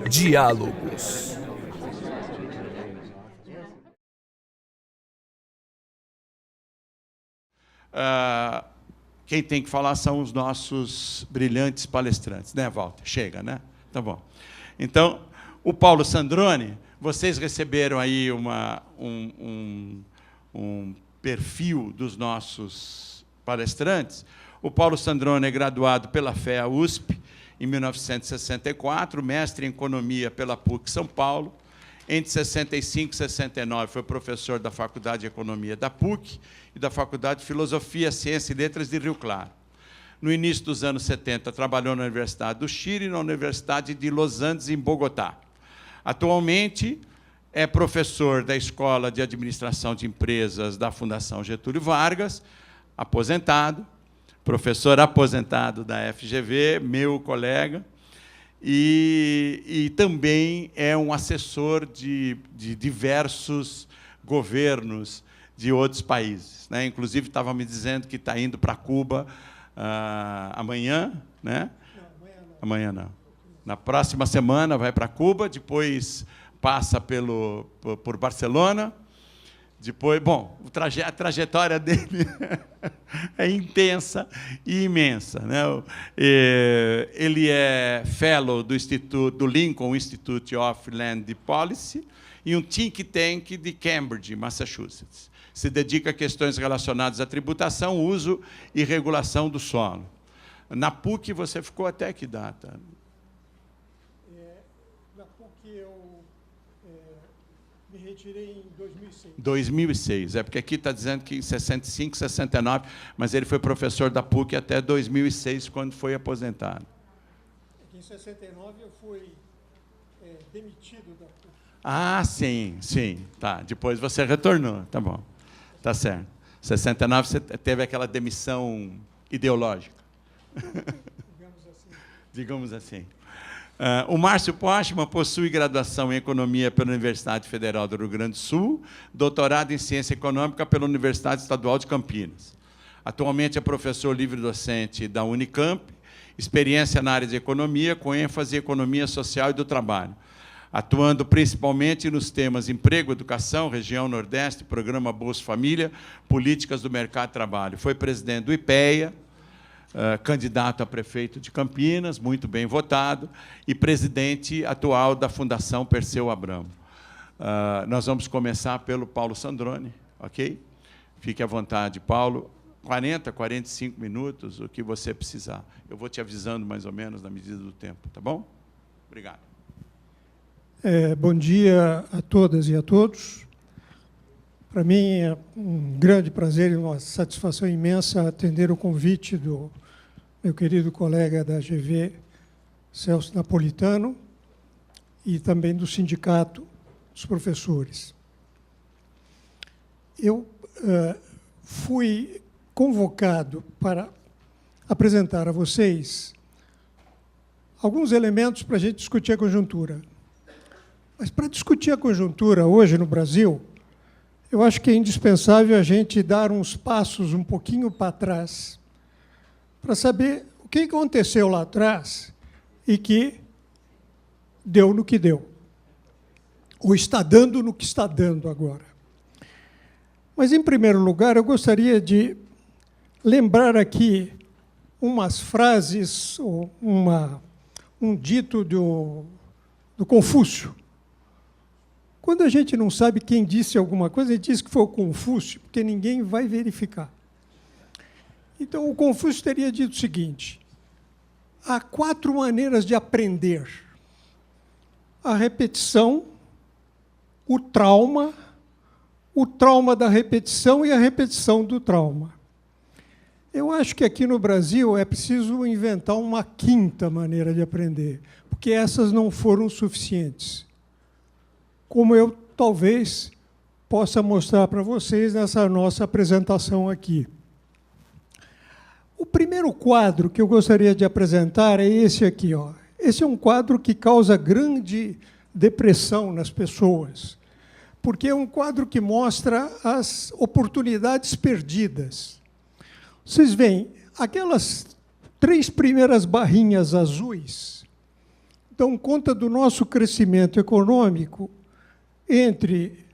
Diálogos. Quem tem que falar são os nossos brilhantes palestrantes, né, Walter? Chega, né? Tá bom. Então, o Paulo Sandrone, vocês receberam aí um perfil dos nossos palestrantes. O Paulo Sandrone é graduado pela FEA USP em 1964, mestre em Economia pela PUC São Paulo. Entre 65 e 69 foi professor da Faculdade de Economia da PUC e da Faculdade de Filosofia, Ciência e Letras de Rio Claro. No início dos anos 70, trabalhou na Universidade do Chile e na Universidade de Los Andes, em Bogotá. Atualmente, é professor da Escola de Administração de Empresas da Fundação Getúlio Vargas, aposentado, professor aposentado da FGV, meu colega, e também é um assessor de diversos governos de outros países, né? Inclusive, estava me dizendo que está indo para Cuba amanhã, né? Não, amanhã não. Na próxima semana vai para Cuba, depois passa por Barcelona. Depois, bom, a trajetória dele é intensa e imensa, né? Ele é fellow do Lincoln Institute of Land Policy e um think tank de Cambridge, Massachusetts. Se dedica a questões relacionadas à tributação, uso e regulação do solo. Na PUC, você ficou até que data? Na PUC, eu me retirei em 2006. 2006. É porque aqui está dizendo que em 65, 69, mas ele foi professor da PUC até 2006, quando foi aposentado. Em 69, eu fui demitido da PUC. Ah, sim, sim. Tá. Depois você retornou. Tá bom. Tá certo. 69, você teve aquela demissão ideológica. Digamos assim. Digamos assim. O Márcio Postman possui graduação em Economia pela Universidade Federal do Rio Grande do Sul, doutorado em Ciência Econômica pela Universidade Estadual de Campinas. Atualmente é professor livre-docente da Unicamp, experiência na área de economia, com ênfase em economia social e do trabalho, atuando principalmente nos temas emprego, educação, região Nordeste, programa Bolsa Família, políticas do mercado de trabalho. Foi presidente do IPEA, candidato a prefeito de Campinas, muito bem votado, e presidente atual da Fundação Perseu Abramo. Nós vamos começar pelo Paulo Sandrone, ok? Fique à vontade, Paulo. 40, 45 minutos, o que você precisar. Eu vou te avisando mais ou menos na medida do tempo, tá bom? Obrigado. Bom dia a todas e a todos. Para mim é um grande prazer e uma satisfação imensa atender o convite do meu querido colega da GV, Celso Napolitano, e também do Sindicato dos Professores. Eu fui convocado para apresentar a vocês alguns elementos para a gente discutir a conjuntura. Mas, para discutir a conjuntura hoje no Brasil, eu acho que é indispensável a gente dar uns passos um pouquinho para trás, para saber o que aconteceu lá atrás e que deu no que deu, ou está dando no que está dando agora. Mas, em primeiro lugar, eu gostaria de lembrar aqui umas frases, ou um dito do Confúcio. Quando a gente não sabe quem disse alguma coisa, a gente diz que foi o Confúcio, porque ninguém vai verificar. Então, o Confúcio teria dito o seguinte: há 4 maneiras de aprender: a repetição, o trauma da repetição e a repetição do trauma. Eu acho que aqui no Brasil é preciso inventar uma 5ª maneira de aprender, porque essas não foram suficientes, como eu talvez possa mostrar para vocês nessa nossa apresentação aqui. O primeiro quadro que eu gostaria de apresentar é esse aqui, ó. Esse é um quadro que causa grande depressão nas pessoas, porque é um quadro que mostra as oportunidades perdidas. Vocês veem, aquelas 3 primeiras barrinhas azuis dão conta do nosso crescimento econômico entre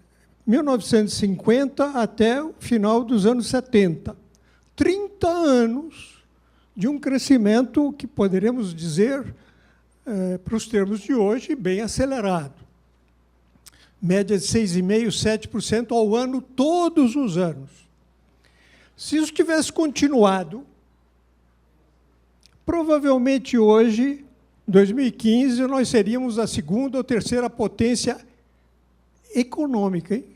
1950 até o final dos anos 70. 30 anos de um crescimento que poderíamos dizer, para os termos de hoje, bem acelerado. Média de 6,5%, 7% ao ano, todos os anos. Se isso tivesse continuado, provavelmente hoje, em 2015, nós seríamos a segunda ou terceira potência econômica, hein?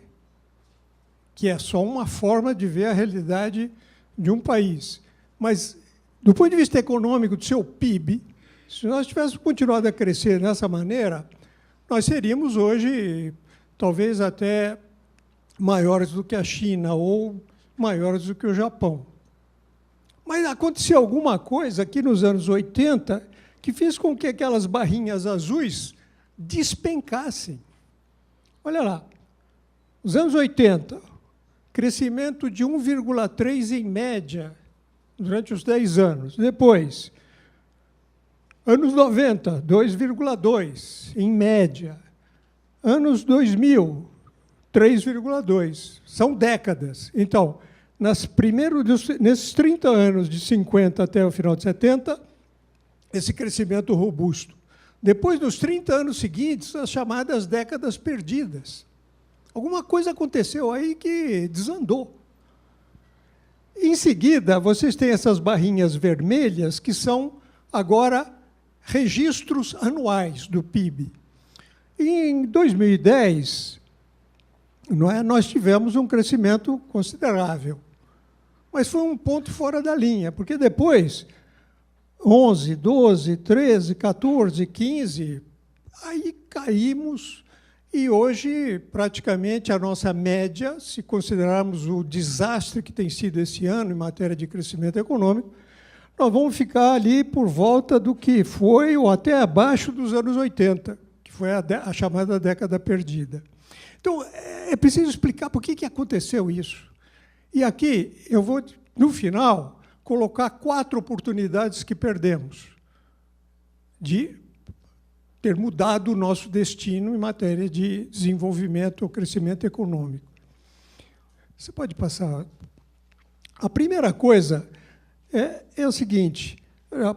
Que é só uma forma de ver a realidade de um país. Mas, do ponto de vista econômico, do seu PIB, se nós tivéssemos continuado a crescer dessa maneira, nós seríamos hoje, talvez até maiores do que a China ou maiores do que o Japão. Mas aconteceu alguma coisa aqui nos anos 80 que fez com que aquelas barrinhas azuis despencassem. Olha lá, nos anos 80, crescimento de 1,3 em média durante os 10 anos. Depois, anos 90, 2,2 em média. Anos 2000, 3,2. São décadas. Então, nesses 30 anos, de 50 até o final de 70, esse crescimento robusto. Depois, nos 30 anos seguintes, as chamadas décadas perdidas. Alguma coisa aconteceu aí que desandou. Em seguida, vocês têm essas barrinhas vermelhas, que são, agora, registros anuais do PIB. E em 2010, nós tivemos um crescimento considerável. Mas foi um ponto fora da linha, porque depois, 11, 12, 13, 14, 15, aí caímos. E hoje, praticamente, a nossa média, se considerarmos o desastre que tem sido esse ano em matéria de crescimento econômico, nós vamos ficar ali por volta do que foi, ou até abaixo dos anos 80, que foi a chamada década perdida. Então, é preciso explicar por que aconteceu isso. E aqui, eu vou, no final, colocar 4 oportunidades que perdemos de ter mudado o nosso destino em matéria de desenvolvimento ou crescimento econômico. Você pode passar. A primeira coisa é o seguinte,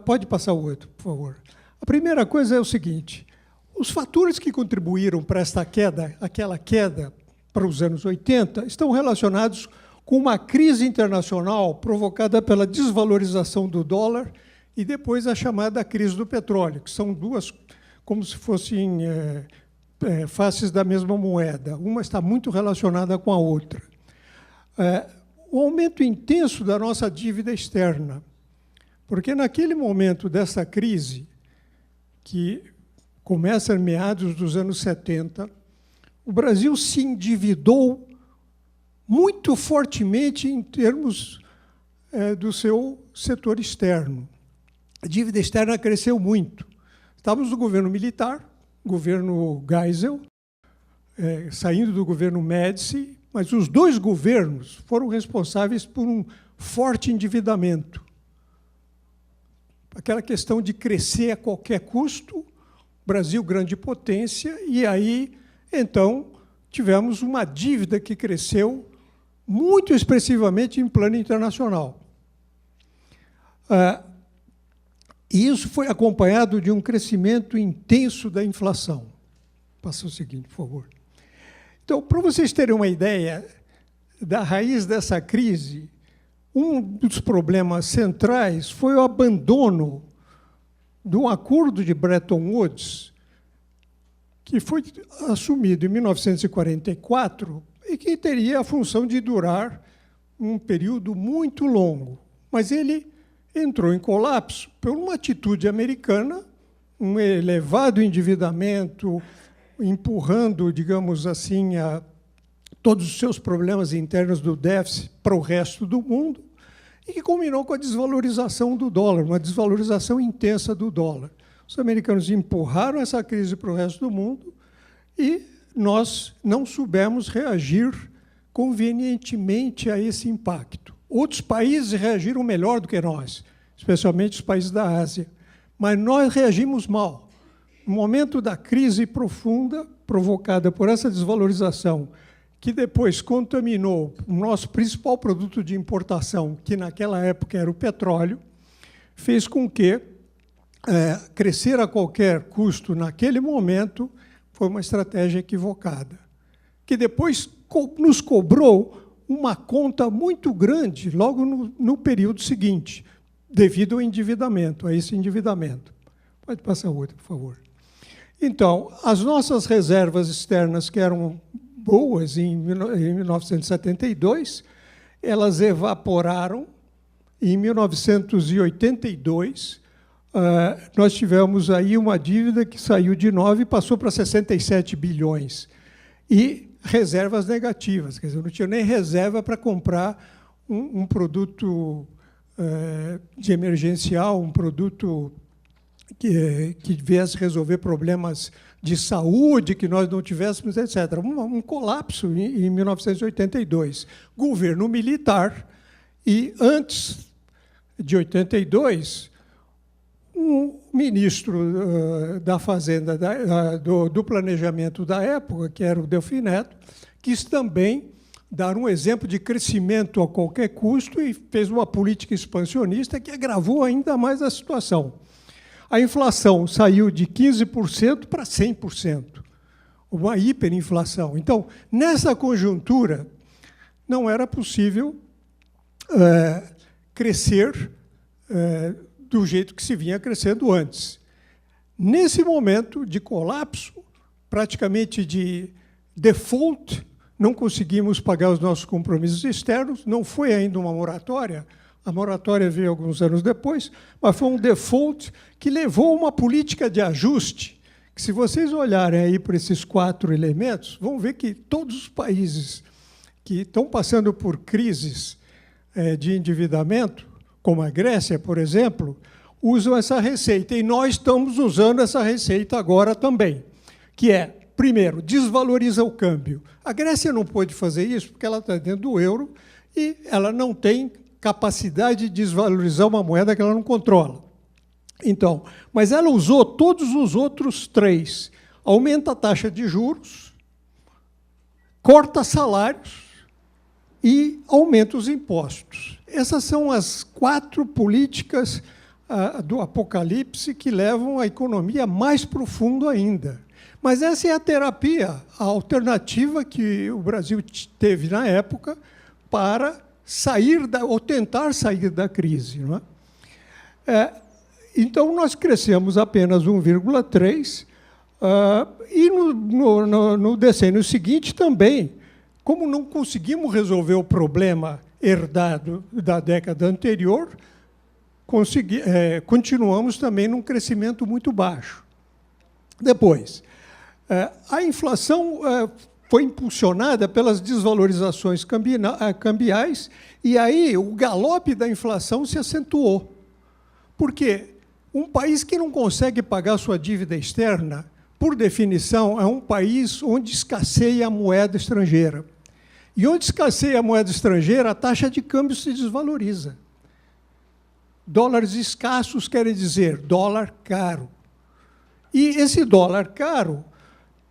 pode passar o outro, por favor. A primeira coisa é o seguinte, os fatores que contribuíram para esta queda, aquela queda para os anos 80, estão relacionados com uma crise internacional provocada pela desvalorização do dólar e depois a chamada crise do petróleo, que são duas, como se fossem faces da mesma moeda. Uma está muito relacionada com a outra. O aumento intenso da nossa dívida externa, porque naquele momento dessa crise, que começa em meados dos anos 70, o Brasil se endividou muito fortemente em termos do seu setor externo. A dívida externa cresceu muito. Estávamos no governo militar, governo Geisel, saindo do governo Médici, mas os 2 governos foram responsáveis por um forte endividamento. Aquela questão de crescer a qualquer custo, Brasil grande potência, e aí, então, tivemos uma dívida que cresceu muito expressivamente em plano internacional. E isso foi acompanhado de um crescimento intenso da inflação. Passa o seguinte, por favor. Então, para vocês terem uma ideia da raiz dessa crise, um dos problemas centrais foi o abandono do acordo de Bretton Woods, que foi assumido em 1944 e que teria a função de durar um período muito longo. Mas ele entrou em colapso por uma atitude americana, um elevado endividamento, empurrando, digamos assim, todos os seus problemas internos do déficit para o resto do mundo, e que culminou com a desvalorização do dólar, uma desvalorização intensa do dólar. Os americanos empurraram essa crise para o resto do mundo e nós não soubemos reagir convenientemente a esse impacto. Outros países reagiram melhor do que nós, especialmente os países da Ásia, mas nós reagimos mal. no momento da crise profunda provocada por essa desvalorização, que depois contaminou o nosso principal produto de importação, que naquela época era o petróleo, fez com que crescer a qualquer custo naquele momento foi uma estratégia equivocada, que depois nos cobrou uma conta muito grande logo no período seguinte, devido ao endividamento, a esse endividamento. Pode passar outra, por favor. Então, as nossas reservas externas, que eram boas em 1972, elas evaporaram. Em 1982, nós tivemos aí uma dívida que saiu de 9 e passou para 67 bilhões. E reservas negativas, quer dizer, eu não tinha nem reserva para comprar um produto de emergencial, um produto que viesse resolver problemas de saúde que nós não tivéssemos, etc. Um colapso em 1982. Governo militar, e antes de 82, um ministro da Fazenda, do Planejamento da época, que era o Delfim Neto, quis também dar um exemplo de crescimento a qualquer custo e fez uma política expansionista que agravou ainda mais a situação. A inflação saiu de 15% para 100%, uma hiperinflação. Então, nessa conjuntura, não era possível crescer do jeito que se vinha crescendo antes. Nesse momento de colapso, praticamente de default, não conseguimos pagar os nossos compromissos externos, não foi ainda uma moratória, a moratória veio alguns anos depois, mas foi um default que levou a uma política de ajuste, que se vocês olharem aí para esses 4 elementos, vão ver que todos os países que estão passando por crises de endividamento, como a Grécia, por exemplo, usam essa receita. E nós estamos usando essa receita agora também, que é, primeiro, desvaloriza o câmbio. A Grécia não pôde fazer isso porque ela está dentro do euro e ela não tem capacidade de desvalorizar uma moeda que ela não controla. Então, mas ela usou todos os outros 3. Aumenta a taxa de juros, corta salários e aumenta os impostos. Essas são as 4 políticas do apocalipse que levam a economia mais profundo ainda. Mas essa é a terapia, a alternativa que o Brasil teve na época para sair ou tentar sair da crise. Não é? Então, nós crescemos apenas 1,3%, e no decênio seguinte também, como não conseguimos resolver o problema herdado da década anterior, continuamos também num crescimento muito baixo. Depois, a inflação foi impulsionada pelas desvalorizações cambiais, e aí o galope da inflação se acentuou. Por quê? Um país que não consegue pagar sua dívida externa, por definição, é um país onde escasseia a moeda estrangeira. E onde escasseia a moeda estrangeira, a taxa de câmbio se desvaloriza. Dólares escassos querem dizer dólar caro. E esse dólar caro,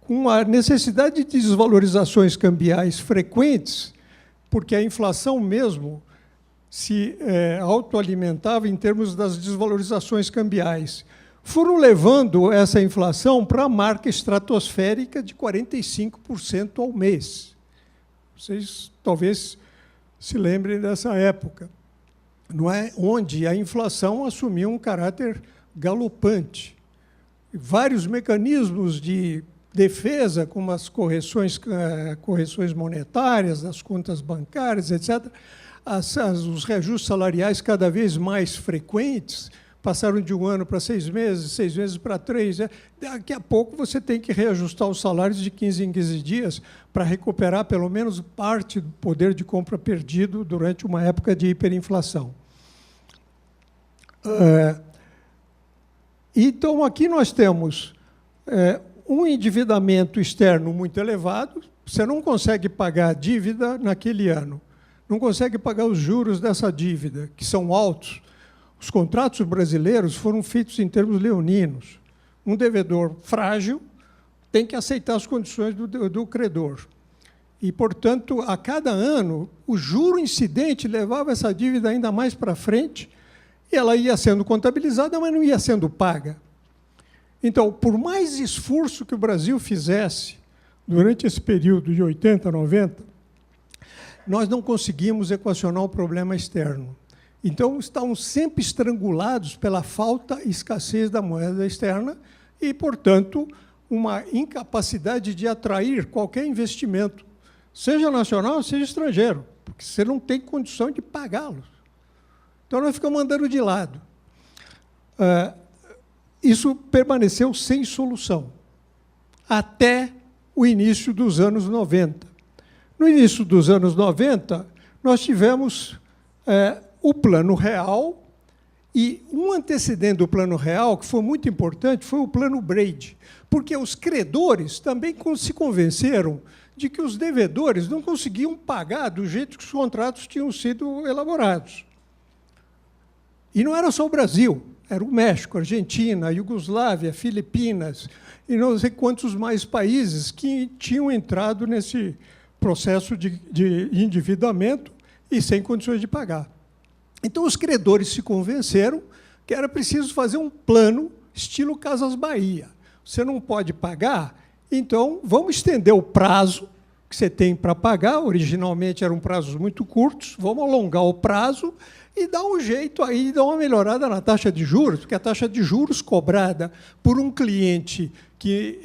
com a necessidade de desvalorizações cambiais frequentes, porque a inflação mesmo se autoalimentava em termos das desvalorizações cambiais, foram levando essa inflação para a marca estratosférica de 45% ao mês. Vocês talvez se lembrem dessa época, não é? Onde a inflação assumiu um caráter galopante. Vários mecanismos de defesa, como as correções monetárias, as contas bancárias, etc., os reajustes salariais cada vez mais frequentes, passaram de 1 ano para 6 meses, 6 meses para 3. Daqui a pouco você tem que reajustar os salários de 15 em 15 dias para recuperar pelo menos parte do poder de compra perdido durante uma época de hiperinflação. Então, aqui nós temos um endividamento externo muito elevado, você não consegue pagar a dívida naquele ano, não consegue pagar os juros dessa dívida, que são altos. Os contratos brasileiros foram feitos em termos leoninos. Um devedor frágil tem que aceitar as condições do credor. E, portanto, a cada ano, o juro incidente levava essa dívida ainda mais para frente, e ela ia sendo contabilizada, mas não ia sendo paga. Então, por mais esforço que o Brasil fizesse durante esse período de 80, 90, nós não conseguimos equacionar o problema externo. Então, estavam sempre estrangulados pela falta e escassez da moeda externa e, portanto, uma incapacidade de atrair qualquer investimento, seja nacional, seja estrangeiro, porque você não tem condição de pagá-los. Então, nós ficamos andando de lado. Isso permaneceu sem solução, até o início dos anos 90. No início dos anos 90, nós tivemos o Plano Real, e um antecedente do Plano Real, que foi muito importante, foi o Plano Brady, porque os credores também se convenceram de que os devedores não conseguiam pagar do jeito que os contratos tinham sido elaborados. E não era só o Brasil, era o México, a Argentina, a Iugoslávia, Filipinas, e não sei quantos mais países que tinham entrado nesse processo de endividamento e sem condições de pagar. Então, os credores se convenceram que era preciso fazer um plano estilo Casas Bahia. Você não pode pagar, então vamos estender o prazo que você tem para pagar. Originalmente eram prazos muito curtos, vamos alongar o prazo e dar um jeito aí, dar uma melhorada na taxa de juros, porque a taxa de juros cobrada por um cliente que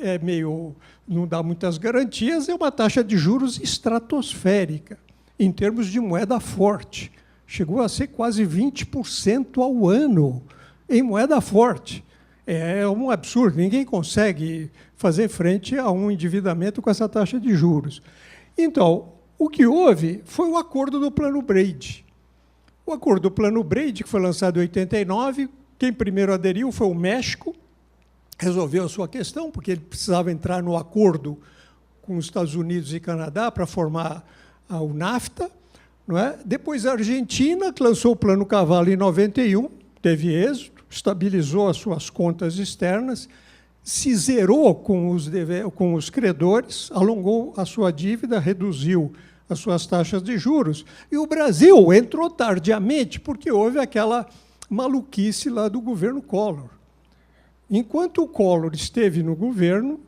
não dá muitas garantias é uma taxa de juros estratosférica, em termos de moeda forte. Chegou a ser quase 20% ao ano em moeda forte. É um absurdo, ninguém consegue fazer frente a um endividamento com essa taxa de juros. Então, o que houve foi o acordo do Plano Brady. O acordo do Plano Brady, que foi lançado em 89, quem primeiro aderiu foi o México, resolveu a sua questão, porque ele precisava entrar no acordo com os Estados Unidos e Canadá para formar o NAFTA. Não é? Depois a Argentina, que lançou o Plano Cavalo em 91, teve êxito, estabilizou as suas contas externas, se zerou com os credores, alongou a sua dívida, reduziu as suas taxas de juros. E o Brasil entrou tardiamente, porque houve aquela maluquice lá do governo Collor. Enquanto o Collor esteve no governo,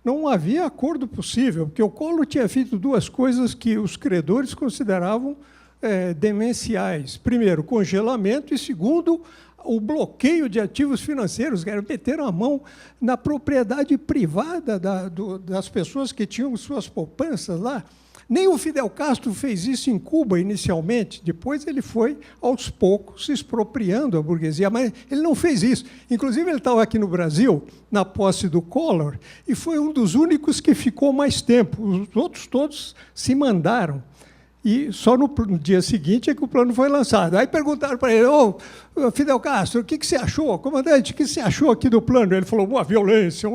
não havia acordo possível, porque o Collor tinha feito duas coisas que os credores consideravam demenciais. Primeiro, congelamento, e segundo, o bloqueio de ativos financeiros, que era meter a mão na propriedade privada das pessoas que tinham suas poupanças lá. Nem o Fidel Castro fez isso em Cuba inicialmente, depois ele foi, aos poucos, se expropriando a burguesia, mas ele não fez isso. Inclusive, ele estava aqui no Brasil, na posse do Collor, e foi um dos únicos que ficou mais tempo. Os outros todos se mandaram. E só no dia seguinte é que o plano foi lançado. Aí perguntaram para ele: Fidel Castro, o que você achou? Comandante, o que você achou aqui do plano? Ele falou: uma violência,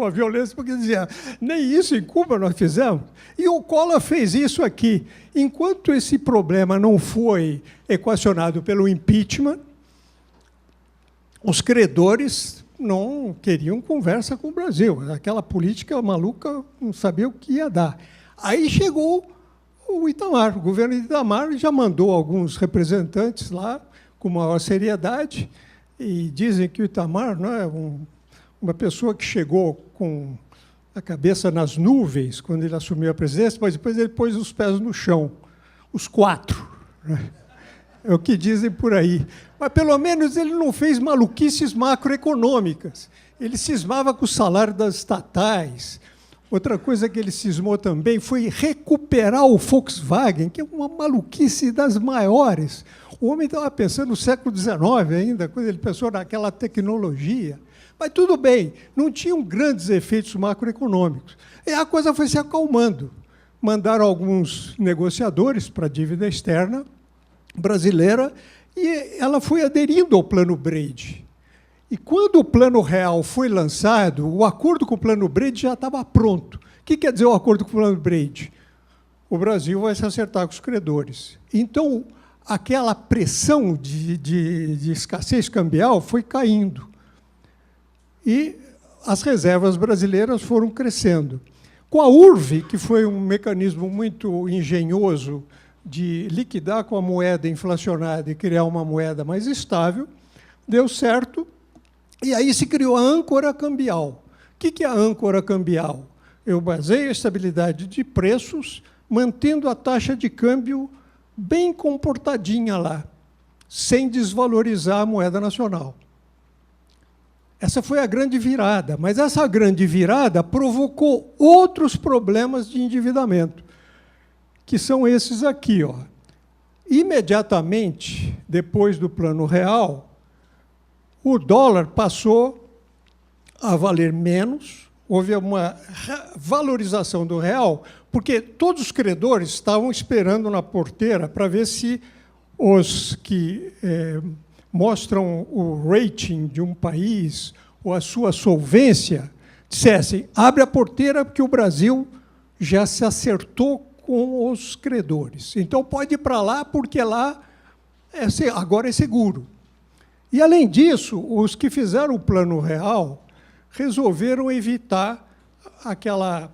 porque dizia, nem isso em Cuba nós fizemos. E o Collor fez isso aqui. Enquanto esse problema não foi equacionado pelo impeachment, os credores não queriam conversa com o Brasil. Aquela política maluca não sabia o que ia dar. Aí chegou o Itamar, o governo de Itamar já mandou alguns representantes lá com maior seriedade, e dizem que o Itamar não é uma pessoa que chegou com a cabeça nas nuvens quando ele assumiu a presidência, mas depois ele pôs os pés no chão, os quatro. Né? É o que dizem por aí. Mas, pelo menos, ele não fez maluquices macroeconômicas. Ele cismava com o salário das estatais. Outra coisa que ele cismou também foi recuperar o Volkswagen, que é uma maluquice das maiores. O homem estava pensando no século XIX ainda, quando ele pensou naquela tecnologia. Mas tudo bem, não tinham grandes efeitos macroeconômicos. E a coisa foi se acalmando. Mandaram alguns negociadores para a dívida externa brasileira e ela foi aderindo ao Plano Brady. E quando o Plano Real foi lançado, o acordo com o Plano Brady já estava pronto. O que quer dizer o acordo com o Plano Brady? O Brasil vai se acertar com os credores. Então, aquela pressão de escassez cambial foi caindo. E as reservas brasileiras foram crescendo. Com a URV, que foi um mecanismo muito engenhoso de liquidar com a moeda inflacionada e criar uma moeda mais estável, deu certo, e aí se criou a âncora cambial. O que é a âncora cambial? Eu baseio a estabilidade de preços, mantendo a taxa de câmbio bem comportadinha lá, sem desvalorizar a moeda nacional. Essa foi a grande virada, mas essa grande virada provocou outros problemas de endividamento, que são esses aqui, ó. Imediatamente, depois do Plano Real, o dólar passou a valer menos, houve uma valorização do real, porque todos os credores estavam esperando na porteira para ver se os que mostram o rating de um país ou a sua solvência dissessem: abre a porteira porque o Brasil já se acertou com os credores. Então pode ir para lá porque lá agora é seguro. E, além disso, os que fizeram o Plano Real resolveram evitar aquela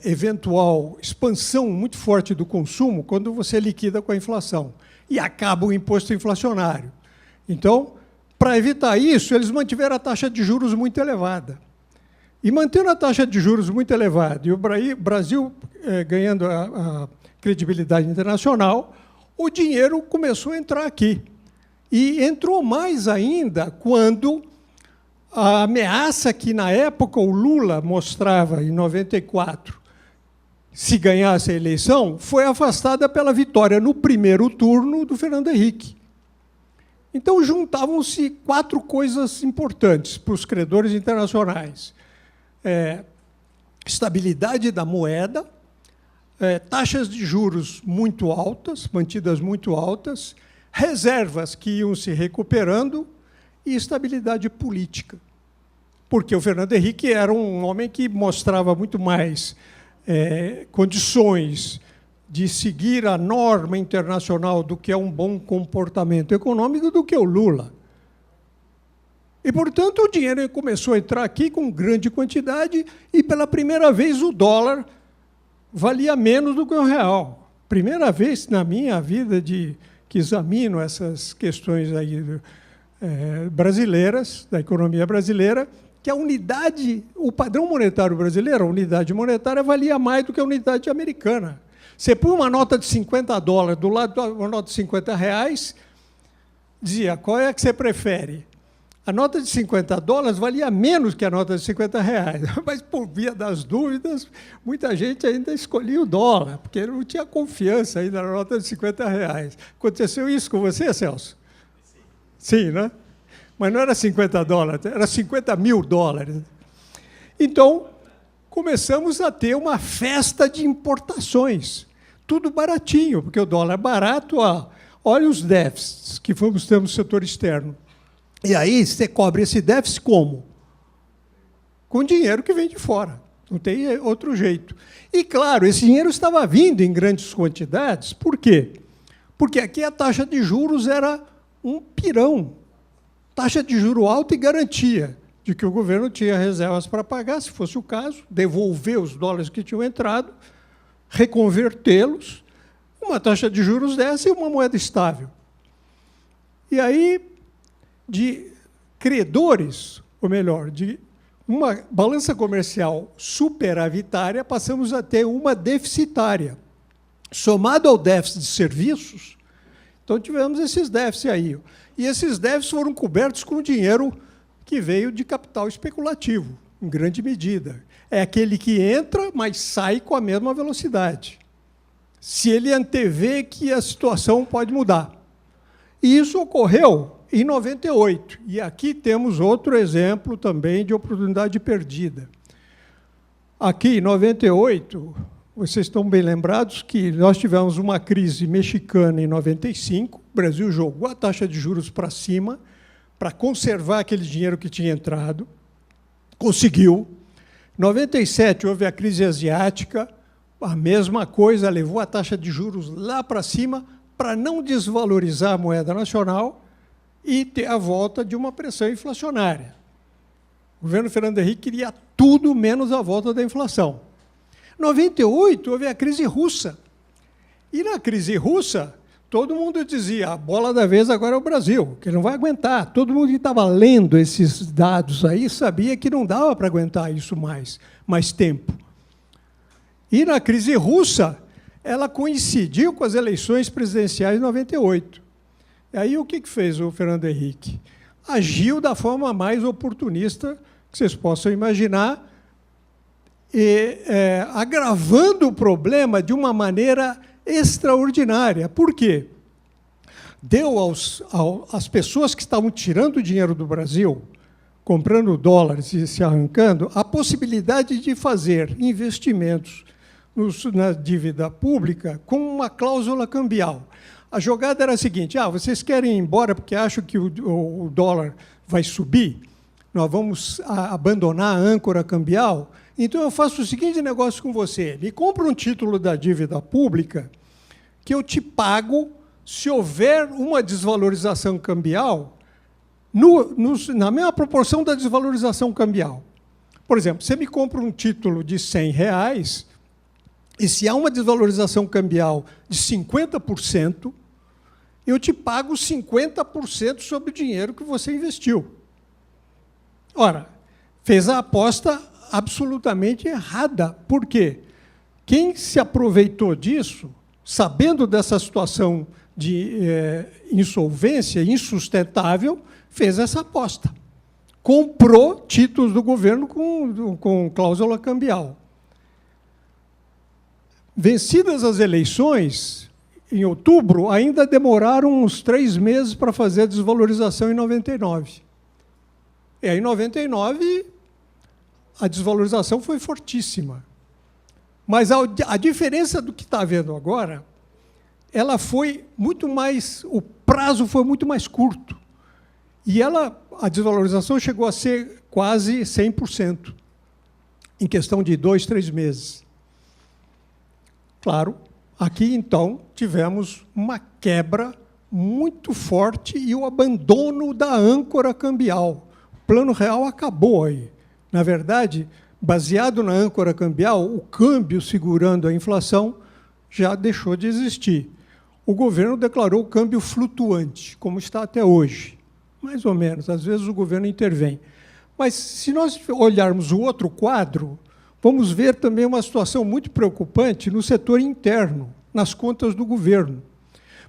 eventual expansão muito forte do consumo quando você liquida com a inflação e acaba o imposto inflacionário. Então, para evitar isso, eles mantiveram a taxa de juros muito elevada. E mantendo a taxa de juros muito elevada e o Brasil ganhando a credibilidade internacional, o dinheiro começou a entrar aqui. E entrou mais ainda quando a ameaça que, na época, o Lula mostrava, em 94, se ganhasse a eleição, foi afastada pela vitória no primeiro turno do Fernando Henrique. Então, juntavam-se 4 coisas importantes para os credores internacionais. Estabilidade da moeda, taxas de juros muito altas, mantidas muito altas, reservas que iam se recuperando e estabilidade política. Porque o Fernando Henrique era um homem que mostrava muito mais condições de seguir a norma internacional do que é um bom comportamento econômico do que o Lula. E, portanto, o dinheiro começou a entrar aqui com grande quantidade e, pela primeira vez, o dólar valia menos do que o real. Primeira vez na minha vida que examino essas questões aí, brasileiras, da economia brasileira, que a unidade, o padrão monetário brasileiro, a unidade monetária, valia mais do que a unidade americana. Você põe uma nota de $50 do lado de uma nota de R$50, dizia: qual é que você prefere? A nota de $50 valia menos que a nota de R$50, mas, por via das dúvidas, muita gente ainda escolhia o dólar, porque não tinha confiança ainda na nota de R$50. Aconteceu isso com você, Celso? Sim, né? Mas não era $50, era $50 mil. Então, começamos a ter uma festa de importações, tudo baratinho, porque o dólar é barato. Olha os déficits que vamos ter no setor externo. E aí você cobre esse déficit como? Com dinheiro que vem de fora. Não tem outro jeito. E, claro, esse dinheiro estava vindo em grandes quantidades. Por quê? Porque aqui a taxa de juros era um pirão. Taxa de juro alta e garantia de que o governo tinha reservas para pagar, se fosse o caso, devolver os dólares que tinham entrado, reconvertê-los, uma taxa de juros dessa e uma moeda estável. E aí, de credores, ou melhor, de uma balança comercial superavitária, passamos a ter uma deficitária. Somado ao déficit de serviços, então tivemos esses déficits aí. E esses déficits foram cobertos com dinheiro que veio de capital especulativo, em grande medida. É aquele que entra, mas sai com a mesma velocidade, se ele antevê que a situação pode mudar. E isso ocorreu em 98. E aqui temos outro exemplo também de oportunidade perdida. Aqui, em 98, vocês estão bem lembrados que nós tivemos uma crise mexicana em 95, o Brasil jogou a taxa de juros para cima para conservar aquele dinheiro que tinha entrado, conseguiu. Em 97 houve a crise asiática, a mesma coisa, levou a taxa de juros lá para cima para não desvalorizar a moeda nacional e ter a volta de uma pressão inflacionária. O governo Fernando Henrique queria tudo menos a volta da inflação. Em 98, houve a crise russa. E na crise russa, todo mundo dizia, a bola da vez agora é o Brasil, que não vai aguentar. Todo mundo que estava lendo esses dados aí sabia que não dava para aguentar isso mais tempo. E na crise russa, ela coincidiu com as eleições presidenciais de 98. E aí o que fez o Fernando Henrique? Agiu da forma mais oportunista que vocês possam imaginar, e, agravando o problema de uma maneira extraordinária. Por quê? Deu às pessoas que estavam tirando o dinheiro do Brasil, comprando dólares e se arrancando, a possibilidade de fazer investimentos na dívida pública com uma cláusula cambial. A jogada era a seguinte, vocês querem ir embora porque acham que o dólar vai subir? Nós vamos abandonar a âncora cambial? Então eu faço o seguinte negócio com você, me compra um título da dívida pública que eu te pago se houver uma desvalorização cambial na mesma proporção da desvalorização cambial. Por exemplo, você me compra um título de R$100, e se há uma desvalorização cambial de 50%, eu te pago 50% sobre o dinheiro que você investiu. Ora, fez a aposta absolutamente errada. Por quê? Quem se aproveitou disso, sabendo dessa situação de insolvência insustentável, fez essa aposta. Comprou títulos do governo com cláusula cambial. Vencidas as eleições, em outubro, ainda demoraram uns 3 meses para fazer a desvalorização em 99. E aí, em 99, a desvalorização foi fortíssima. Mas a diferença do que está havendo agora, ela foi muito mais, o prazo foi muito mais curto. E a desvalorização chegou a ser quase 100%, em questão de 2, 3 meses. Claro, aqui, então, tivemos uma quebra muito forte e o abandono da âncora cambial. O plano real acabou aí. Na verdade, baseado na âncora cambial, o câmbio segurando a inflação já deixou de existir. O governo declarou o câmbio flutuante, como está até hoje. Mais ou menos, às vezes o governo intervém. Mas, se nós olharmos o outro quadro, vamos ver também uma situação muito preocupante no setor interno, nas contas do governo.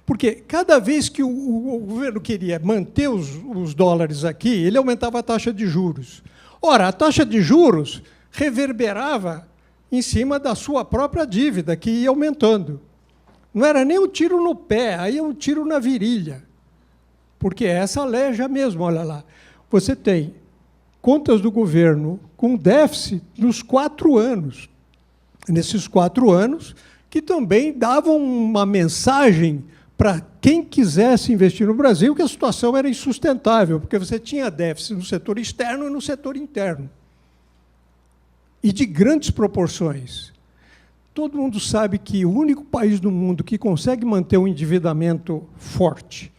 Porque cada vez que o governo queria manter os dólares aqui, ele aumentava a taxa de juros. Ora, a taxa de juros reverberava em cima da sua própria dívida, que ia aumentando. Não era nem um tiro no pé, aí é um tiro na virilha. Porque essa aleja mesmo, olha lá. Você tem contas do governo com déficit nos 4 anos. Nesses 4 anos, que também davam uma mensagem para quem quisesse investir no Brasil, que a situação era insustentável, porque você tinha déficit no setor externo e no setor interno. E de grandes proporções. Todo mundo sabe que o único país do mundo que consegue manter um endividamento forte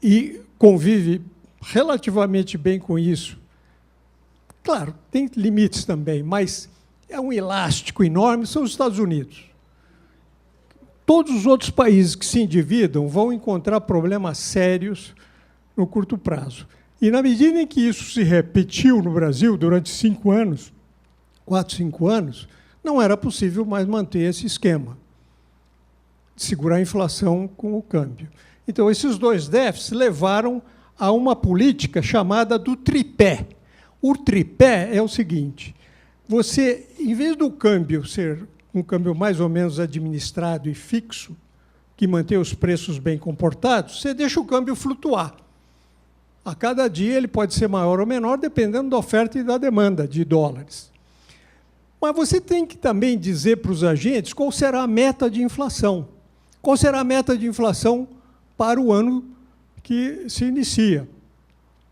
e convive relativamente bem com isso, claro, tem limites também, mas é um elástico enorme, são os Estados Unidos. Todos os outros países que se endividam vão encontrar problemas sérios no curto prazo. E, na medida em que isso se repetiu no Brasil durante 5 anos, 4, 5 anos, não era possível mais manter esse esquema de segurar a inflação com o câmbio. Então, esses 2 déficits levaram a uma política chamada do tripé. O tripé é o seguinte, você, em vez do câmbio ser um câmbio mais ou menos administrado e fixo, que mantém os preços bem comportados, você deixa o câmbio flutuar. A cada dia ele pode ser maior ou menor, dependendo da oferta e da demanda de dólares. Mas você tem que também dizer para os agentes qual será a meta de inflação. Qual será a meta de inflação para o ano que se inicia,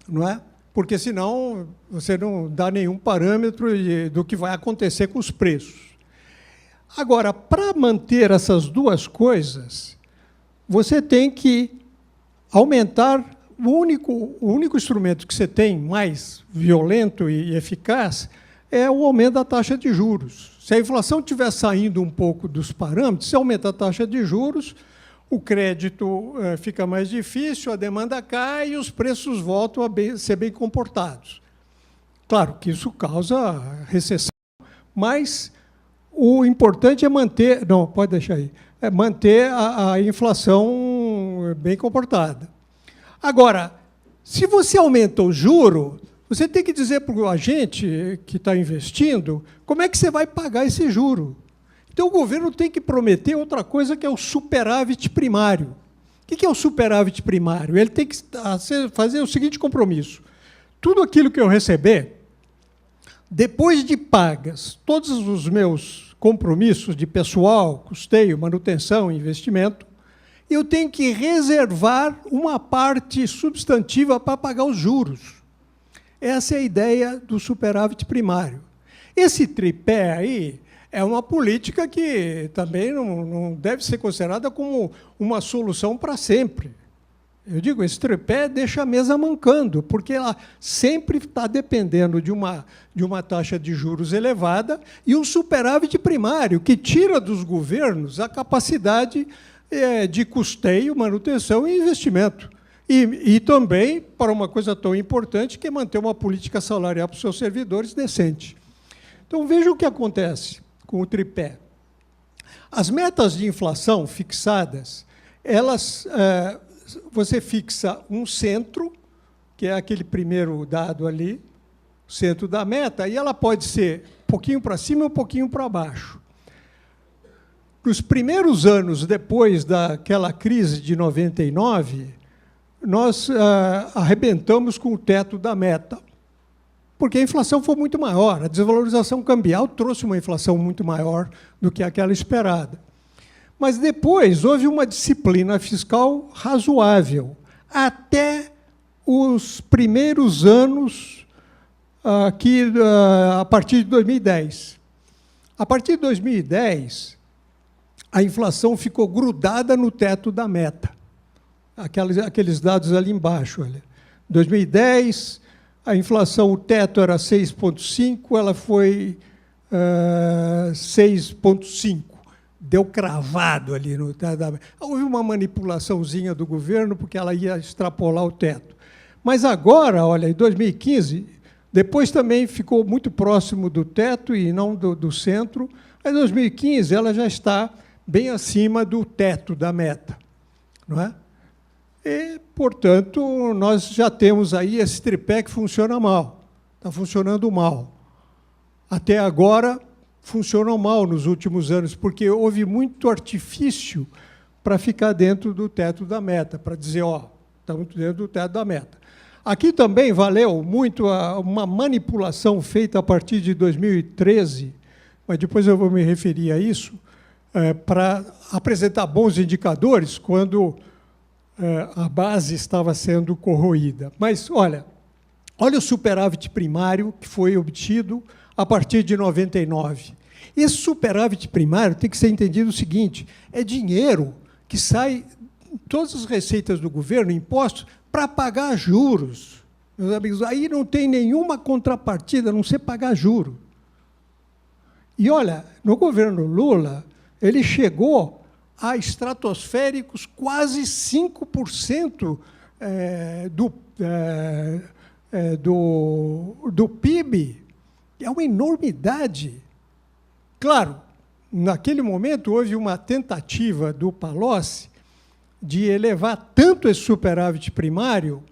não é? Porque, senão, você não dá nenhum parâmetro do que vai acontecer com os preços. Agora, para manter essas 2 coisas, você tem que aumentar o único instrumento que você tem mais violento e eficaz é o aumento da taxa de juros. Se a inflação estiver saindo um pouco dos parâmetros, se aumenta a taxa de juros, o crédito fica mais difícil, a demanda cai e os preços voltam a ser bem comportados. Claro que isso causa recessão, mas o importante é manter... Não, pode deixar aí. É manter a inflação bem comportada. Agora, se você aumenta o juro, você tem que dizer para o agente que está investindo como é que você vai pagar esse juro. Então, o governo tem que prometer outra coisa, que é o superávit primário. O que é o superávit primário? Ele tem que fazer o seguinte compromisso. Tudo aquilo que eu receber, depois de pagas todos os meus compromissos de pessoal, custeio, manutenção, investimento, eu tenho que reservar uma parte substantiva para pagar os juros. Essa é a ideia do superávit primário. Esse tripé aí é uma política que também não deve ser considerada como uma solução para sempre. Eu digo, esse tripé deixa a mesa mancando, porque ela sempre está dependendo de uma taxa de juros elevada e um superávit primário, que tira dos governos a capacidade de custeio, manutenção e investimento. E também para uma coisa tão importante, que é manter uma política salarial para os seus servidores decente. Então, veja o que acontece com o tripé. As metas de inflação fixadas, elas, você fixa um centro, que é aquele primeiro dado ali, o centro da meta, e ela pode ser um pouquinho para cima e um pouquinho para baixo. Nos primeiros anos depois daquela crise de 99, nós arrebentamos com o teto da meta, porque a inflação foi muito maior, a desvalorização cambial trouxe uma inflação muito maior do que aquela esperada. Mas depois houve uma disciplina fiscal razoável, até os primeiros anos, a partir de 2010. A partir de 2010, a inflação ficou grudada no teto da meta. Aqueles dados ali embaixo. Olha. 2010, a inflação, o teto era 6,5, ela foi 6,5. Deu cravado ali no teto da meta. Houve uma manipulaçãozinha do governo, porque ela ia extrapolar o teto. Mas agora, olha, em 2015, depois também ficou muito próximo do teto e não do centro. Em 2015, ela já está bem acima do teto da meta, não é? E, portanto, nós já temos aí esse tripé que funciona mal, está funcionando mal. Até agora, funcionam mal nos últimos anos, porque houve muito artifício para ficar dentro do teto da meta, para dizer, ó, estamos dentro do teto da meta. Aqui também valeu muito uma manipulação feita a partir de 2013, mas depois eu vou me referir a isso, para apresentar bons indicadores quando a base estava sendo corroída. Mas, olha o superávit primário que foi obtido a partir de 99. Esse superávit primário tem que ser entendido o seguinte, é dinheiro que sai, todas as receitas do governo, impostos, para pagar juros. Meus amigos, aí não tem nenhuma contrapartida, a não ser pagar juro. E, olha, no governo Lula, ele chegou a estratosféricos quase 5% do PIB. É uma enormidade. Claro, naquele momento houve uma tentativa do Palocci de elevar tanto esse superávit primário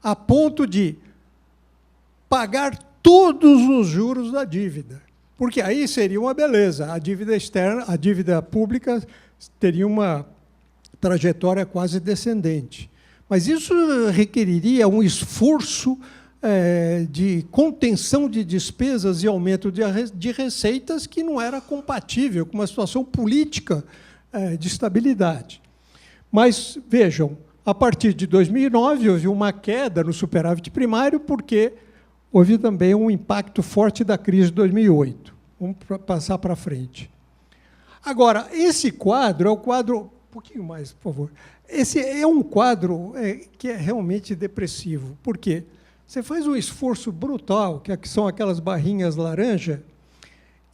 a ponto de pagar todos os juros da dívida. Porque aí seria uma beleza. A dívida externa, a dívida pública teria uma trajetória quase descendente. Mas isso requeriria um esforço de contenção de despesas e aumento de receitas que não era compatível com uma situação política de estabilidade. Mas, vejam, a partir de 2009, houve uma queda no superávit primário, porque houve também um impacto forte da crise de 2008. Vamos passar para frente. Agora, esse quadro é o quadro pouquinho mais, por favor. Esse é um quadro que é realmente depressivo. Por quê? Você faz um esforço brutal, que são aquelas barrinhas laranja,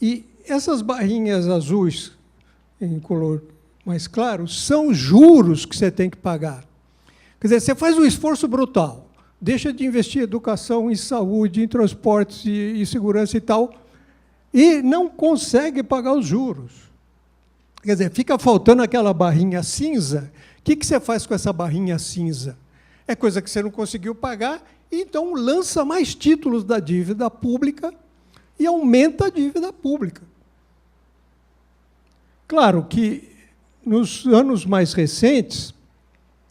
e essas barrinhas azuis, em color mais claro, são juros que você tem que pagar. Quer dizer, você faz um esforço brutal, deixa de investir em educação, em saúde, em transportes e segurança e tal, e não consegue pagar os juros. Quer dizer, fica faltando aquela barrinha cinza. O que você faz com essa barrinha cinza? É coisa que você não conseguiu pagar, então lança mais títulos da dívida pública e aumenta a dívida pública. Claro que, nos anos mais recentes,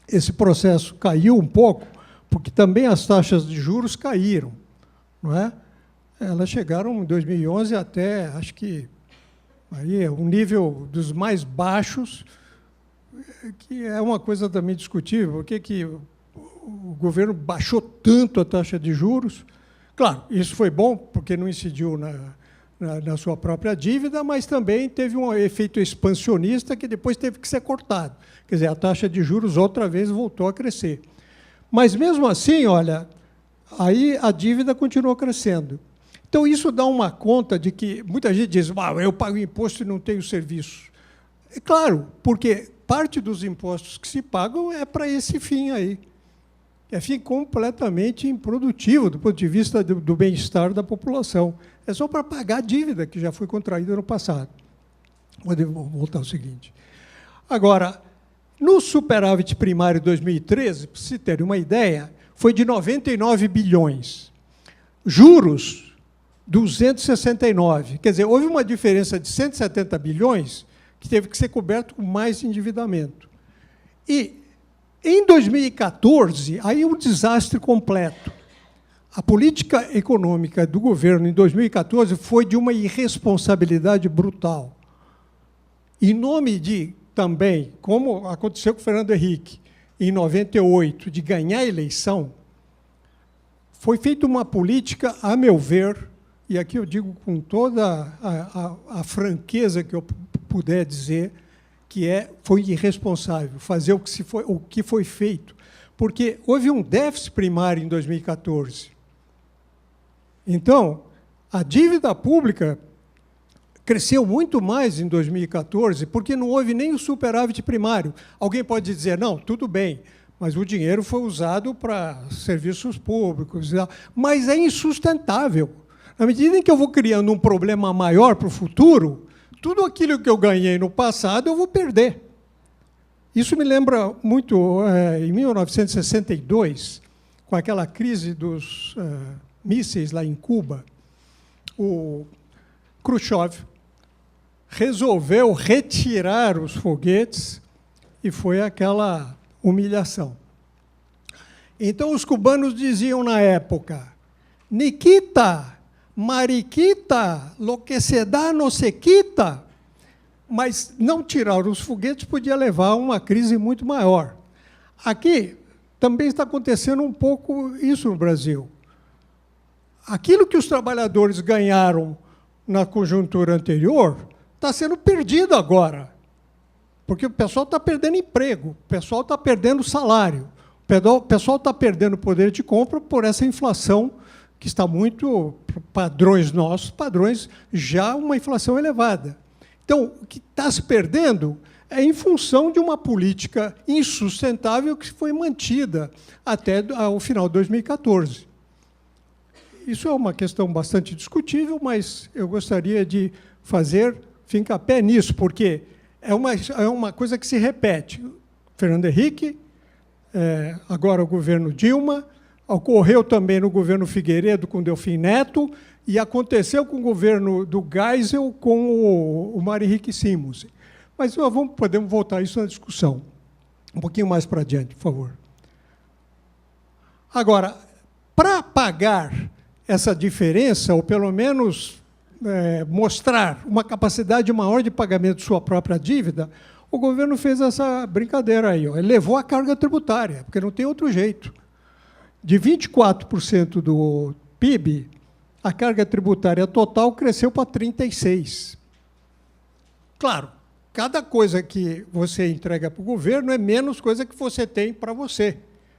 esse processo caiu um pouco, porque também as taxas de juros caíram, não é? Elas chegaram em 2011 até, acho que, aí é um nível dos mais baixos, que é uma coisa também discutível. Por que o governo baixou tanto a taxa de juros? Claro, isso foi bom, porque não incidiu na sua própria dívida, mas também teve um efeito expansionista que depois teve que ser cortado. Quer dizer, a taxa de juros outra vez voltou a crescer. Mas, mesmo assim, olha, aí a dívida continuou crescendo. Então, isso dá uma conta de que muita gente diz, eu pago imposto e não tenho serviço. É claro, porque parte dos impostos que se pagam é para esse fim aí. É fim completamente improdutivo do ponto de vista do bem-estar da população. É só para pagar a dívida que já foi contraída no passado. Vou voltar ao seguinte. Agora, no superávit primário de 2013, para se ter uma ideia, foi de 99 bilhões. Juros, 269. Quer dizer, houve uma diferença de 170 bilhões que teve que ser coberto com mais endividamento. E, em 2014, aí um desastre completo. A política econômica do governo em 2014 foi de uma irresponsabilidade brutal. Em nome de, também, como aconteceu com o Fernando Henrique, em 98, de ganhar a eleição, foi feita uma política, a meu ver, e aqui eu digo com toda a franqueza que eu puder dizer, que foi irresponsável fazer o que foi feito, porque houve um déficit primário em 2014. Então, a dívida pública cresceu muito mais em 2014, porque não houve nem o superávit primário. Alguém pode dizer, não, tudo bem, mas o dinheiro foi usado para serviços públicos, mas é insustentável. Na medida em que eu vou criando um problema maior para o futuro, tudo aquilo que eu ganhei no passado eu vou perder. Isso me lembra muito, em 1962, com aquela crise dos mísseis lá em Cuba, o Khrushchev resolveu retirar os foguetes e foi aquela humilhação. Então, os cubanos diziam na época, Nikita, Mariquita, lo que se dá no se quita, mas não tirar os foguetes podia levar a uma crise muito maior. Aqui também está acontecendo um pouco isso no Brasil. Aquilo que os trabalhadores ganharam na conjuntura anterior está sendo perdido agora, porque o pessoal está perdendo emprego, o pessoal está perdendo salário, o pessoal está perdendo poder de compra por essa inflação que está muito, padrões nossos, padrões já uma inflação elevada. Então, o que está se perdendo é em função de uma política insustentável que foi mantida até o final de 2014. Isso é uma questão bastante discutível, mas eu gostaria de fazer fincapé nisso, porque é uma coisa que se repete. Fernando Henrique, agora o governo Dilma, ocorreu também no governo Figueiredo com Delfim Neto e aconteceu com o governo do Geisel com o Mário Henrique Simons. Mas podemos voltar a isso na discussão. Um pouquinho mais para adiante, por favor. Agora, para pagar essa diferença, ou pelo menos mostrar uma capacidade maior de pagamento de sua própria dívida, o governo fez essa brincadeira aí. Ele levou a carga tributária, porque não tem outro jeito. De 24% do PIB, a carga tributária total cresceu para 36%. Claro, cada coisa que você entrega para o governo é menos coisa que você tem para você.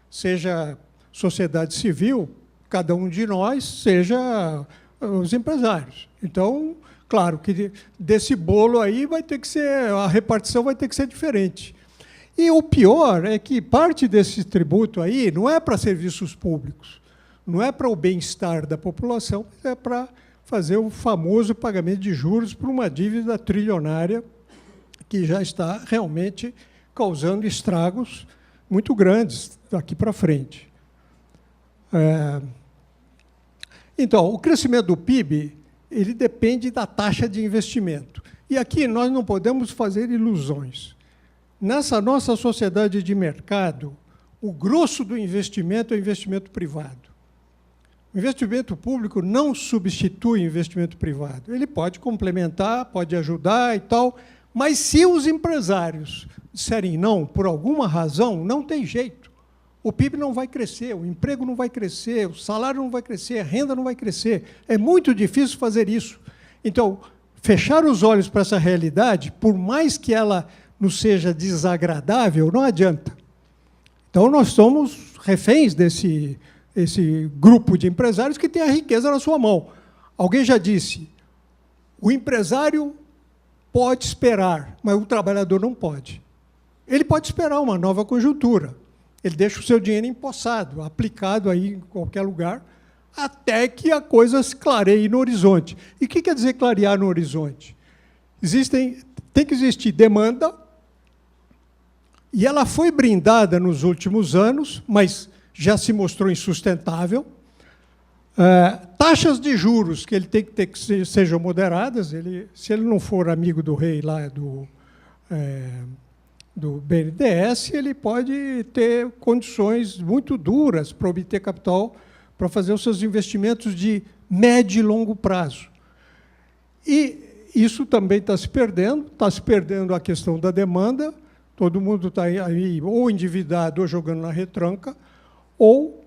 Seja sociedade civil, cada um de nós, seja os empresários. Então, claro que desse bolo aí vai ter que ser, a repartição vai ter que ser diferente. E o pior é que parte desse tributo aí não é para serviços públicos, não é para o bem-estar da população, mas é para fazer o famoso pagamento de juros por uma dívida trilionária que já está realmente causando estragos muito grandes daqui para frente. Então, o crescimento do PIB ele depende da taxa de investimento. E aqui nós não podemos fazer ilusões. Nessa nossa sociedade de mercado, o grosso do investimento é o investimento privado. O investimento público não substitui o investimento privado. Ele pode complementar, pode ajudar e tal, mas se os empresários disserem não, por alguma razão, não tem jeito. O PIB não vai crescer, o emprego não vai crescer, o salário não vai crescer, a renda não vai crescer. É muito difícil fazer isso. Então, fechar os olhos para essa realidade, por mais que ela nos seja desagradável, não adianta. Então, nós somos reféns desse grupo de empresários que tem a riqueza na sua mão. Alguém já disse, o empresário pode esperar, mas o trabalhador não pode. Ele pode esperar uma nova conjuntura. Ele deixa o seu dinheiro empossado, aplicado aí em qualquer lugar, até que a coisa se clareie no horizonte. E o que quer dizer clarear no horizonte? Tem que existir demanda, e ela foi brindada nos últimos anos, mas já se mostrou insustentável. Taxas de juros que ele tem que ter que sejam moderadas. Se ele não for amigo do rei lá do BNDES, ele pode ter condições muito duras para obter capital para fazer os seus investimentos de médio e longo prazo. E isso também está se perdendo a questão da demanda, todo mundo está aí ou endividado ou jogando na retranca, ou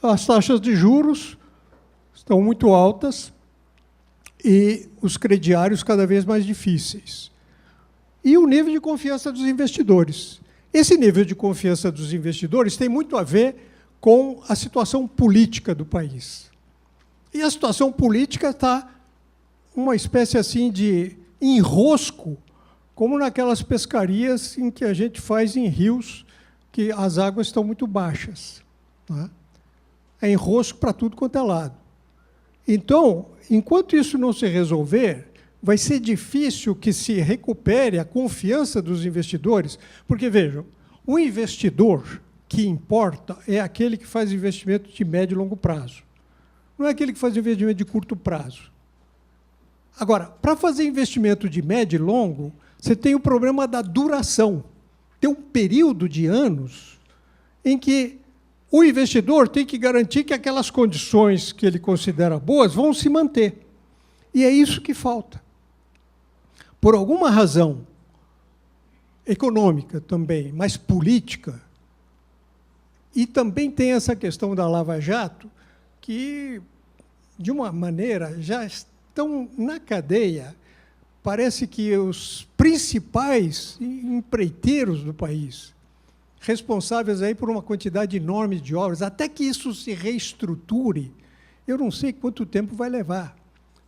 as taxas de juros estão muito altas e os crediários cada vez mais difíceis. E o nível de confiança dos investidores. Esse nível de confiança dos investidores tem muito a ver com a situação política do país. E a situação política está uma espécie assim de enrosco, como naquelas pescarias em que a gente faz em rios que as águas estão muito baixas. Né? É enrosco para tudo quanto é lado. Então, enquanto isso não se resolver, vai ser difícil que se recupere a confiança dos investidores, porque, vejam, o investidor que importa é aquele que faz investimento de médio e longo prazo. Não é aquele que faz investimento de curto prazo. Agora, para fazer investimento de médio e longo, você tem o problema da duração. Tem um período de anos em que o investidor tem que garantir que aquelas condições que ele considera boas vão se manter. E é isso que falta. Por alguma razão econômica também, mas política, e também tem essa questão da Lava Jato, que, de uma maneira, já estão na cadeia. Parece que os principais empreiteiros do país, responsáveis aí por uma quantidade enorme de obras, até que isso se reestruture, eu não sei quanto tempo vai levar,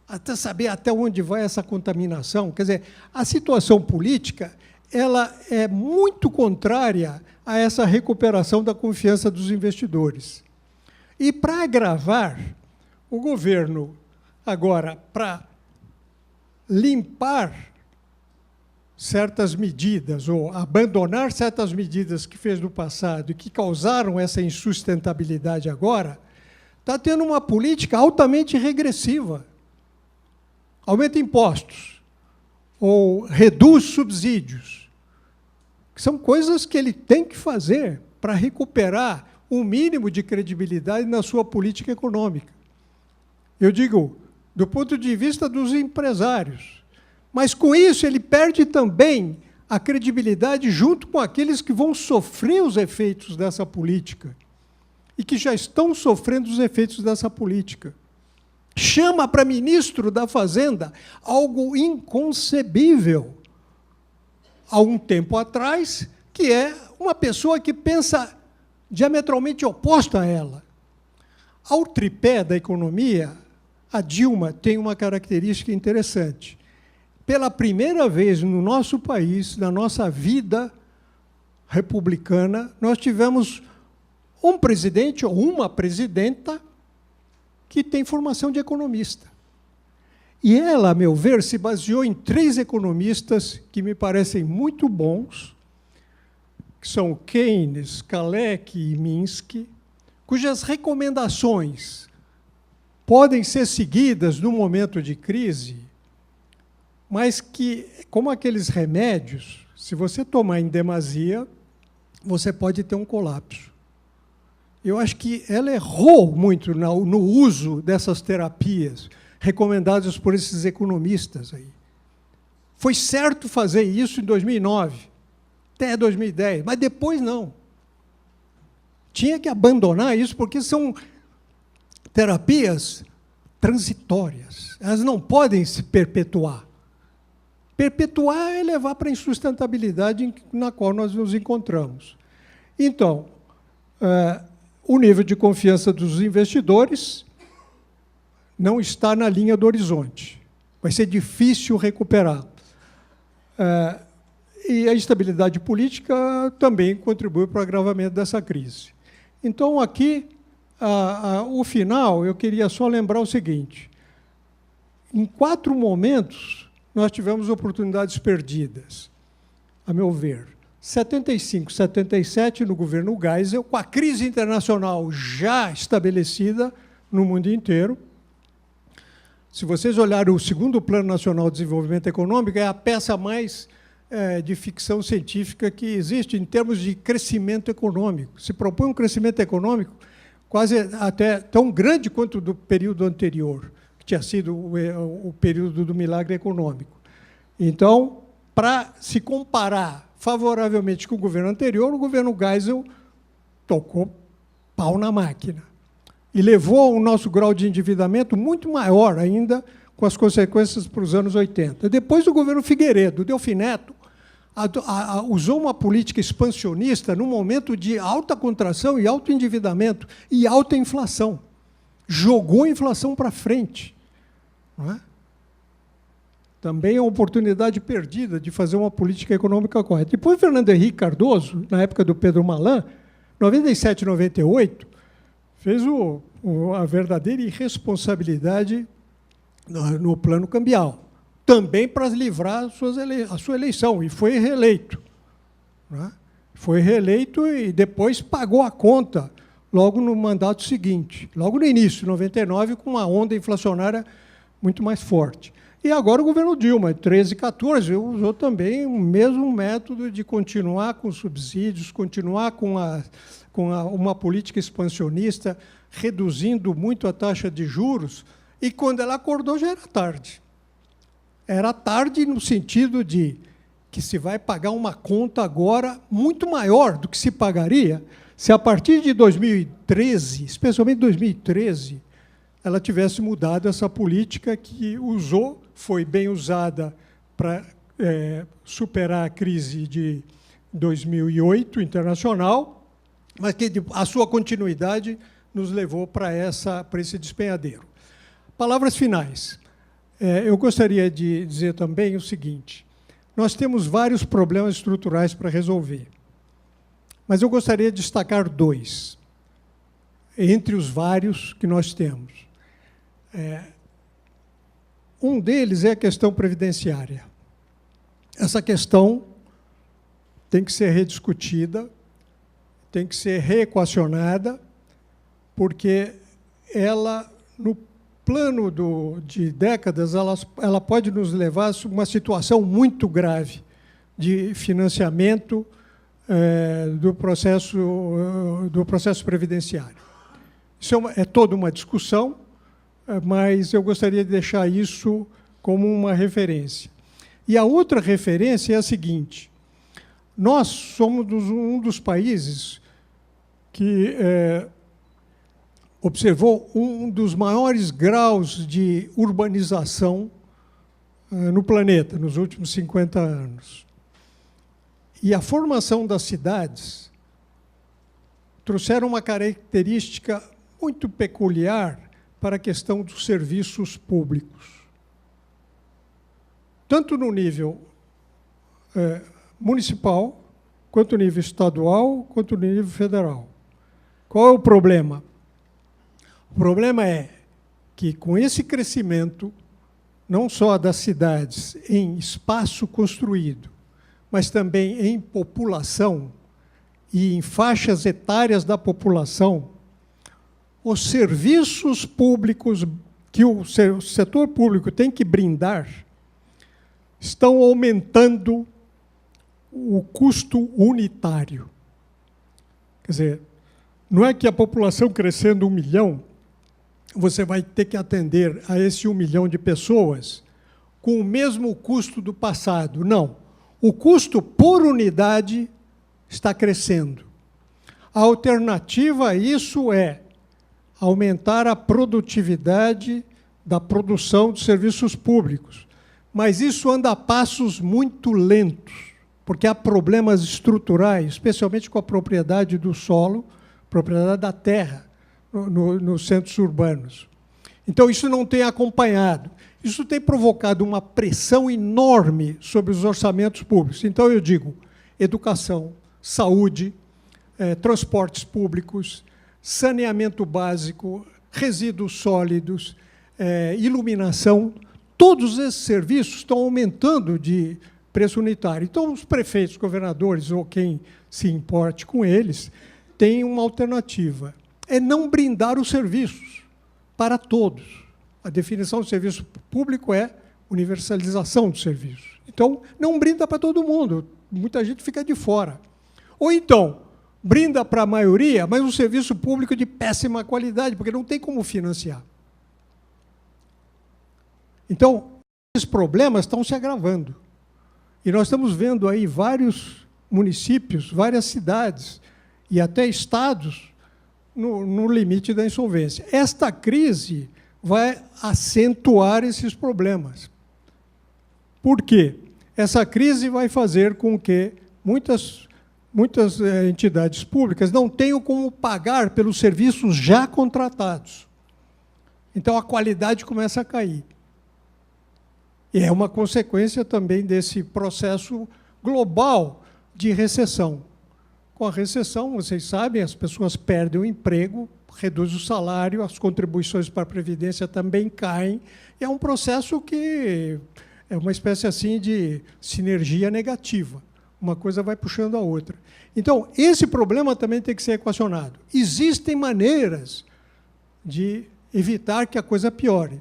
até saber até onde vai essa contaminação. Quer dizer, a situação política ela é muito contrária a essa recuperação da confiança dos investidores. E, para agravar, o governo, agora, para limpar certas medidas, ou abandonar certas medidas que fez no passado e que causaram essa insustentabilidade agora, está tendo uma política altamente regressiva. Aumenta impostos, ou reduz subsídios, que são coisas que ele tem que fazer para recuperar um mínimo de credibilidade na sua política econômica. Eu digo, do ponto de vista dos empresários. Mas, com isso, ele perde também a credibilidade junto com aqueles que vão sofrer os efeitos dessa política e que já estão sofrendo os efeitos dessa política. Chama para ministro da Fazenda algo inconcebível, há um tempo atrás, que é uma pessoa que pensa diametralmente oposto a ela. Ao tripé da economia, a Dilma tem uma característica interessante. Pela primeira vez no nosso país, na nossa vida republicana, nós tivemos um presidente ou uma presidenta que tem formação de economista. E ela, a meu ver, se baseou em 3 economistas que me parecem muito bons, que são Keynes, Kalecki e Minsky, cujas recomendações podem ser seguidas no momento de crise, mas que, como aqueles remédios, se você tomar em demasia, você pode ter um colapso. Eu acho que ela errou muito no uso dessas terapias recomendadas por esses economistas aí. Foi certo fazer isso em 2009, até 2010, mas depois não. Tinha que abandonar isso, porque são terapias transitórias. Elas não podem se perpetuar. Perpetuar é levar para a insustentabilidade na qual nós nos encontramos. Então, o nível de confiança dos investidores não está na linha do horizonte. Vai ser difícil recuperar. E a instabilidade política também contribui para o agravamento dessa crise. Então, aqui, o final, eu queria só lembrar o seguinte. Em 4 momentos, nós tivemos oportunidades perdidas, a meu ver. 75, 77, no governo Geisel, com a crise internacional já estabelecida no mundo inteiro. Se vocês olharem o segundo Plano Nacional de Desenvolvimento Econômico, é a peça mais de ficção científica que existe em termos de crescimento econômico. Se propõe um crescimento econômico quase até tão grande quanto do período anterior, que tinha sido o período do milagre econômico. Então, para se comparar favoravelmente com o governo anterior, o governo Geisel tocou pau na máquina e levou o nosso grau de endividamento muito maior ainda, com as consequências para os anos 80. Depois, o governo Figueiredo, Delfim Neto, usou uma política expansionista num momento de alta contração e alto endividamento e alta inflação. Jogou a inflação para frente. Não é? Também é uma oportunidade perdida de fazer uma política econômica correta. Depois, Fernando Henrique Cardoso, na época do Pedro Malan, 97 e 98, fez a verdadeira irresponsabilidade no plano cambial, também para livrar a sua eleição, e foi reeleito. Né? Foi reeleito e depois pagou a conta logo no mandato seguinte, logo no início, 99, com uma onda inflacionária muito mais forte. E agora o governo Dilma, 13 e 14, usou também o mesmo método de continuar com subsídios, continuar com uma política expansionista, reduzindo muito a taxa de juros, e quando ela acordou já era tarde. Era tarde no sentido de que se vai pagar uma conta agora muito maior do que se pagaria se a partir de 2013, especialmente 2013, ela tivesse mudado essa política que usou, foi bem usada para superar a crise de 2008 internacional, mas que a sua continuidade nos levou para esse despenhadeiro. Palavras finais. Eu gostaria de dizer também o seguinte: nós temos vários problemas estruturais para resolver, mas eu gostaria de destacar 2, entre os vários que nós temos. Um deles é a questão previdenciária. Essa questão tem que ser rediscutida, tem que ser reequacionada, porque ela, no plano de décadas, ela pode nos levar a uma situação muito grave de financiamento do processo previdenciário. Isso é toda uma discussão, mas eu gostaria de deixar isso como uma referência. E a outra referência é a seguinte: nós somos um dos países que observou um dos maiores graus de urbanização no planeta, nos últimos 50 anos. e a formação das cidades trouxeram uma característica muito peculiar para a questão dos serviços públicos. Tanto no nível municipal, quanto no nível estadual, quanto no nível federal. Qual é o problema? O problema é que, com esse crescimento, não só das cidades em espaço construído, mas também em população e em faixas etárias da população, os serviços públicos que o setor público tem que brindar estão aumentando o custo unitário. Quer dizer, não é que a população crescendo 1 milhão, você vai ter que atender a esse 1 milhão de pessoas com o mesmo custo do passado. Não. O custo por unidade está crescendo. A alternativa a isso é aumentar a produtividade da produção de serviços públicos. Mas isso anda a passos muito lentos, porque há problemas estruturais, especialmente com a propriedade do solo, propriedade da terra, nos centros urbanos. Então, isso não tem acompanhado. Isso tem provocado uma pressão enorme sobre os orçamentos públicos. Então, eu digo, educação, saúde, transportes públicos, saneamento básico, resíduos sólidos, iluminação, todos esses serviços estão aumentando de preço unitário. Então, os prefeitos, governadores ou quem se importe com eles, têm uma alternativa. É não brindar os serviços para todos. A definição de serviço público é universalização do serviço. Então, não brinda para todo mundo, muita gente fica de fora. Ou então, brinda para a maioria, mas um serviço público de péssima qualidade, porque não tem como financiar. Então, esses problemas estão se agravando. E nós estamos vendo aí vários municípios, várias cidades e até estados no limite da insolvência. Esta crise vai acentuar esses problemas. Por quê? Essa crise vai fazer com que muitas entidades públicas não tenham como pagar pelos serviços já contratados. Então, a qualidade começa a cair. E é uma consequência também desse processo global de recessão. Com a recessão, vocês sabem, as pessoas perdem o emprego, reduz o salário, as contribuições para a Previdência também caem. E é um processo que é uma espécie assim de sinergia negativa. Uma coisa vai puxando a outra. Então, esse problema também tem que ser equacionado. Existem maneiras de evitar que a coisa piore.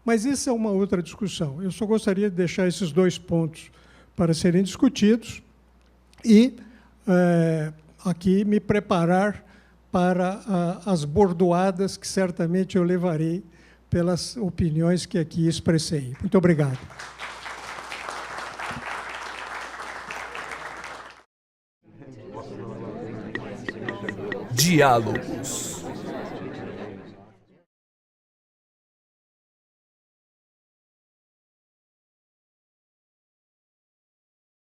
Mas isso é uma outra discussão. Eu só gostaria de deixar esses 2 pontos para serem discutidos e aqui me preparar para as bordoadas que certamente eu levarei pelas opiniões que aqui expressei. Muito obrigado. Diálogos.